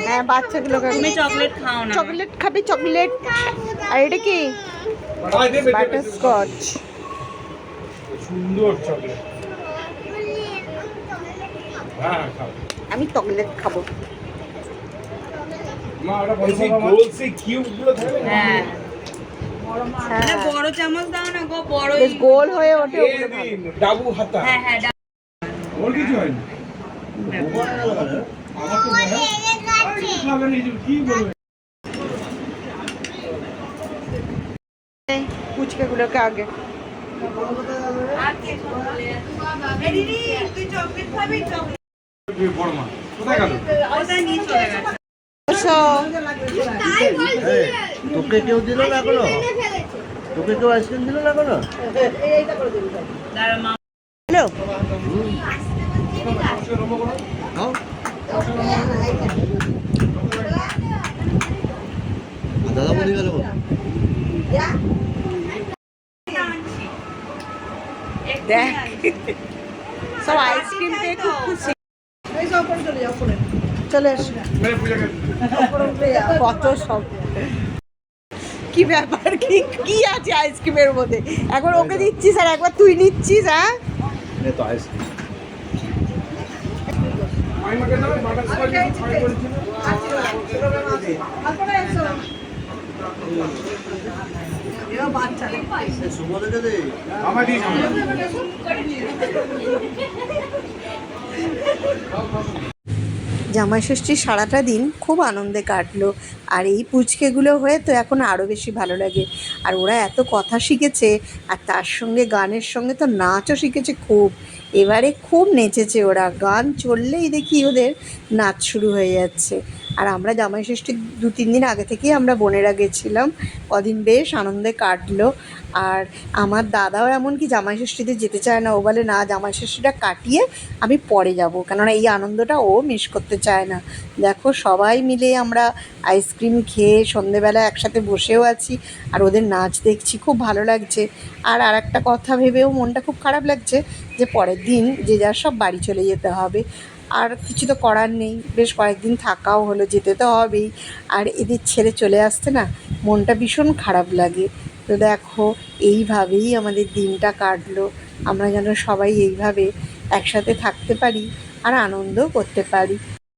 হ্যাঁ বাচ্চাগুলোকে তুমি চকলেট খাও না। চকলেট খাবি চকলেট। আর এটা কি বাটারস্কচ। সুন্দর চকলেট। হ্যাঁ খাও। আমি চকলেট খাবো। মা ওটা বলছি গোল সে কিউব গুলো থাকে না। হ্যাঁ হ্যাঁ বড় চামচ দাও না গো, বড় বেশ গোল হয়ে ওঠে ওগুলো ভালো। এই ডাবু হাতা। হ্যাঁ হ্যাঁ ওর কিছু হয়নি। আমার তো মনে হয় খাবে না, কি বলবে। ফুচকাগুলোকে আগে তুই চকলেট খাবি? বড় মা কোথায় গেল? ওটা নিয়ে চলে গেছে। তোকে কেউ দিল না এখনো? তোকে কেউ আইসক্রিম দিল না এখনো? দাঁড়া মা। হ্যালো নাও। দাদা বলি গেল দেখ সব আইসক্রিম পেয়ে খুব খুশি। চলে এসো। মেরে পূজা করতে। কত সব কি ব্যাপার, কি কি আছে আইসক্রিমের মধ্যে? একবার ওকে দিচ্ছিস আর একবার তুই নিচ্ছিস। হ্যাঁ তো আইসক্রিম মাইমাকে দাও বাটারস্কচ ফ্রাই করেছিল। সুমনকে দে। আমার দিই না। জামাই ষষ্ঠীর সারাটা দিন খুব আনন্দে কাটলো। আর এই পুচকেগুলো হয়ে তো এখন আরও বেশি ভালো লাগে। আর ওরা এত কথা শিখেছে, আর তার সঙ্গে গানের সঙ্গে তো নাচও শিখেছে খুব। এবারে খুব নেচেছে ওরা, গান চললেই দেখি ওদের নাচ শুরু হয়ে যাচ্ছে। আর আমরা জামাই ষষ্ঠীর 2-3 দিন আগে থেকেই আমরা বোনেরা গেছিলাম, কদিন বেশ আনন্দে কাটলো। আর আমার দাদাও এমনকি জামাই ষষ্ঠীতে যেতে চায় না, ও বলে না জামাই ষষ্ঠীটা কাটিয়ে আমি পরে যাব, কেননা এই আনন্দটা ও মিস করতে চায় না। দেখো সবাই মিলে আমরা আইসক্রিম খেয়ে সন্ধেবেলা একসাথে বসেও আছি আর ওদের নাচ দেখছি, খুব ভালো লাগছে। আর একটা কথা ভেবেও মনটা খুব খারাপ লাগছে যে পরের দিন যে যার সব বাড়ি চলে যেতে হবে। আর কিছু তো করার নেই, বেশ কয়েকদিন থাকাও হলো, যেতে তো হবেই। আর এদের ছেড়ে চলে আসতে না মনটা ভীষণ খারাপ লাগে। তো দেখো এইভাবেই আমাদের দিনটা কাটলো। আমরা যেন সবাই এইভাবে একসাথে থাকতে পারি আর আনন্দও করতে পারি।